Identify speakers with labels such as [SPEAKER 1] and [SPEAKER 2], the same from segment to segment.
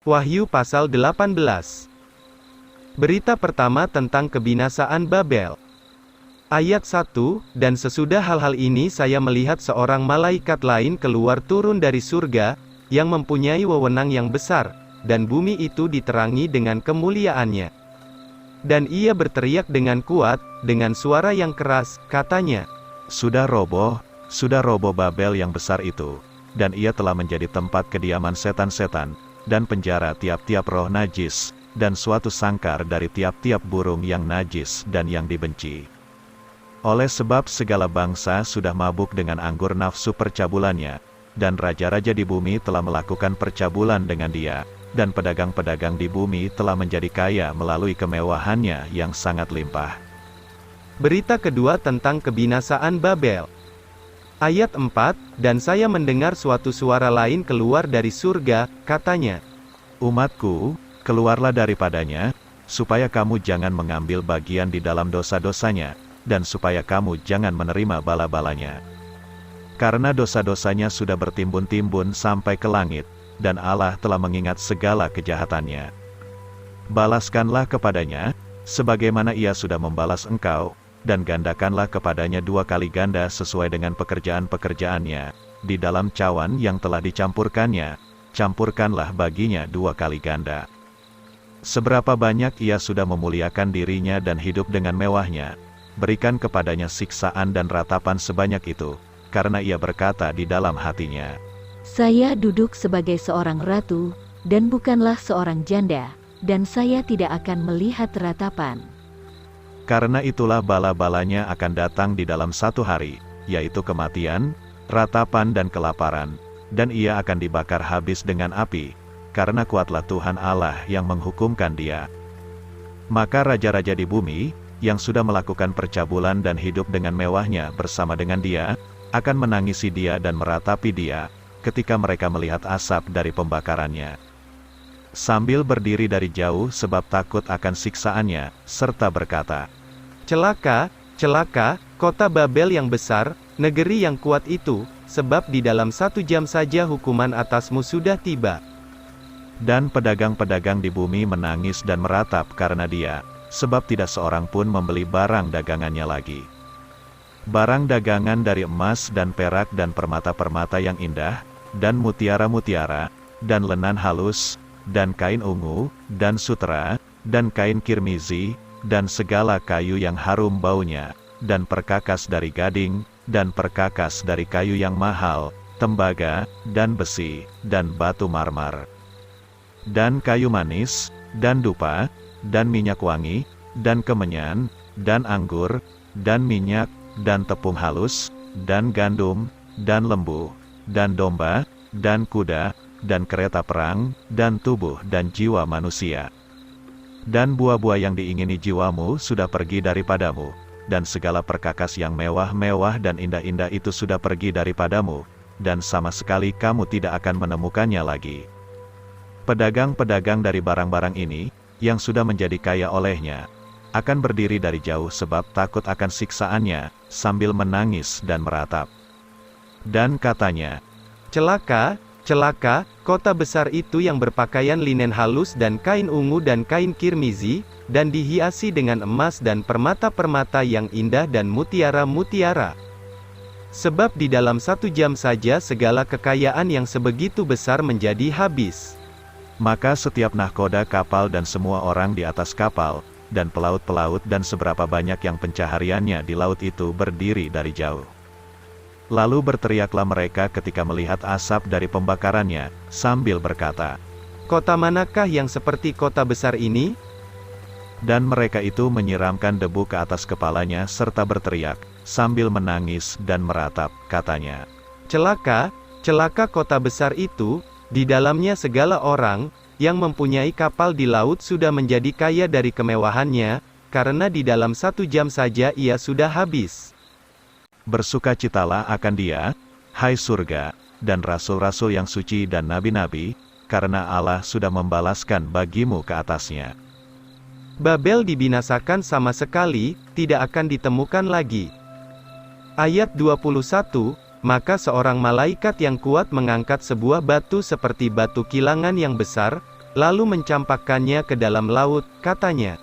[SPEAKER 1] Wahyu pasal 18. Berita pertama tentang kebinasaan Babel. Ayat 1, dan sesudah hal-hal ini saya melihat seorang malaikat lain keluar turun dari surga, yang mempunyai wewenang yang besar, dan bumi itu diterangi dengan kemuliaannya. Dan ia berteriak dengan kuat, dengan suara yang keras, katanya,
[SPEAKER 2] Sudah roboh Babel yang besar itu, dan ia telah menjadi tempat kediaman setan-setan, dan penjara tiap-tiap roh najis, dan suatu sangkar dari tiap-tiap burung yang najis dan yang dibenci. Oleh sebab segala bangsa sudah mabuk dengan anggur nafsu percabulannya, dan raja-raja di bumi telah melakukan percabulan dengan dia, dan pedagang-pedagang di bumi telah menjadi kaya melalui kemewahannya yang sangat limpah.
[SPEAKER 1] Berita kedua tentang kebinasaan Babel. Ayat 4, dan saya mendengar suatu suara lain keluar dari surga, katanya,
[SPEAKER 2] Umatku, keluarlah daripadanya, supaya kamu jangan mengambil bagian di dalam dosa-dosanya, dan supaya kamu jangan menerima bala-balanya. Karena dosa-dosanya sudah bertimbun-timbun sampai ke langit, dan Allah telah mengingat segala kejahatannya. Balaskanlah kepadanya, sebagaimana ia sudah membalas engkau, dan gandakanlah kepadanya 2 kali ganda sesuai dengan pekerjaan-pekerjaannya, di dalam cawan yang telah dicampurkannya, campurkanlah baginya 2 kali ganda. Seberapa banyak ia sudah memuliakan dirinya dan hidup dengan mewahnya, berikan kepadanya siksaan dan ratapan sebanyak itu, karena ia berkata di dalam hatinya,
[SPEAKER 3] Saya duduk sebagai seorang ratu, dan bukanlah seorang janda, dan saya tidak akan melihat ratapan.
[SPEAKER 2] Karena itulah bala-balanya akan datang di dalam 1 hari, yaitu kematian, ratapan dan kelaparan, dan ia akan dibakar habis dengan api, karena kuatlah Tuhan Allah yang menghukumkan dia. Maka raja-raja di bumi, yang sudah melakukan percabulan dan hidup dengan mewahnya bersama dengan dia, akan menangisi dia dan meratapi dia, ketika mereka melihat asap dari pembakarannya. Sambil berdiri dari jauh sebab takut akan siksaannya, serta berkata,
[SPEAKER 1] Celaka, celaka, kota Babel yang besar, negeri yang kuat itu, sebab di dalam 1 jam saja hukuman atasmu sudah tiba.
[SPEAKER 2] Dan pedagang-pedagang di bumi menangis dan meratap karena dia, sebab tidak seorang pun membeli barang dagangannya lagi. Barang dagangan dari emas dan perak dan permata-permata yang indah, dan mutiara-mutiara, dan lenan halus, dan kain ungu, dan sutera, dan kain kirmizi, dan segala kayu yang harum baunya, dan perkakas dari gading, dan perkakas dari kayu yang mahal, tembaga, dan besi, dan batu marmar, dan kayu manis, dan dupa, dan minyak wangi, dan kemenyan, dan anggur, dan minyak, dan tepung halus, dan gandum, dan lembu, dan domba, dan kuda, dan kereta perang, dan tubuh dan jiwa manusia. Dan buah-buah yang diingini jiwamu sudah pergi daripadamu, dan segala perkakas yang mewah-mewah dan indah-indah itu sudah pergi daripadamu, dan sama sekali kamu tidak akan menemukannya lagi. Pedagang-pedagang dari barang-barang ini, yang sudah menjadi kaya olehnya, akan berdiri dari jauh sebab takut akan siksaannya, sambil menangis dan meratap. Dan katanya,
[SPEAKER 1] Celaka, celaka, kota besar itu yang berpakaian linen halus dan kain ungu dan kain kirmizi, dan dihiasi dengan emas dan permata-permata yang indah dan mutiara-mutiara. Sebab di dalam 1 jam saja segala kekayaan yang sebegitu besar menjadi habis.
[SPEAKER 2] Maka setiap nahkoda kapal dan semua orang di atas kapal, dan pelaut-pelaut dan seberapa banyak yang pencahariannya di laut itu berdiri dari jauh. Lalu berteriaklah mereka ketika melihat asap dari pembakarannya, sambil berkata,
[SPEAKER 1] Kota manakah yang seperti kota besar ini?
[SPEAKER 2] Dan mereka itu menyiramkan debu ke atas kepalanya serta berteriak, sambil menangis dan meratap, katanya,
[SPEAKER 1] Celaka, celaka kota besar itu, di dalamnya segala orang, yang mempunyai kapal di laut sudah menjadi kaya dari kemewahannya, karena di dalam 1 jam saja ia sudah habis.
[SPEAKER 2] Bersukacitalah akan dia, hai surga, dan rasul-rasul yang suci dan nabi-nabi, karena Allah sudah membalaskan bagimu ke atasnya.
[SPEAKER 1] Babel dibinasakan sama sekali, tidak akan ditemukan lagi. Ayat 21, maka seorang malaikat yang kuat mengangkat sebuah batu seperti batu kilangan yang besar, lalu mencampakkannya ke dalam laut, katanya.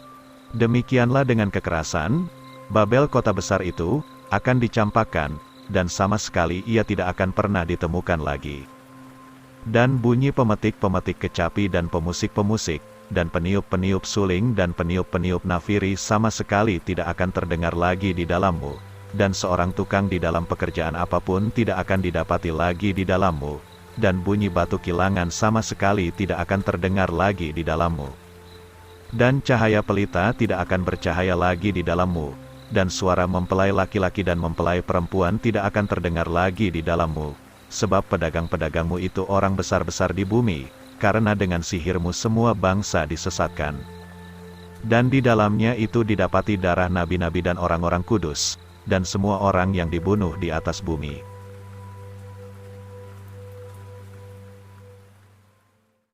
[SPEAKER 2] Demikianlah dengan kekerasan, Babel kota besar itu, akan dicampakkan, dan sama sekali ia tidak akan pernah ditemukan lagi. Dan bunyi pemetik-pemetik kecapi dan pemusik-pemusik, dan peniup-peniup suling dan peniup-peniup nafiri sama sekali tidak akan terdengar lagi di dalammu, dan seorang tukang di dalam pekerjaan apapun tidak akan didapati lagi di dalammu, dan bunyi batu kilangan sama sekali tidak akan terdengar lagi di dalammu. Dan cahaya pelita tidak akan bercahaya lagi di dalammu, dan suara mempelai laki-laki dan mempelai perempuan tidak akan terdengar lagi di dalammu, sebab pedagang-pedagangmu itu orang besar-besar di bumi, karena dengan sihirmu semua bangsa disesatkan. Dan di dalamnya itu didapati darah nabi-nabi dan orang-orang kudus, dan semua orang yang dibunuh di atas bumi.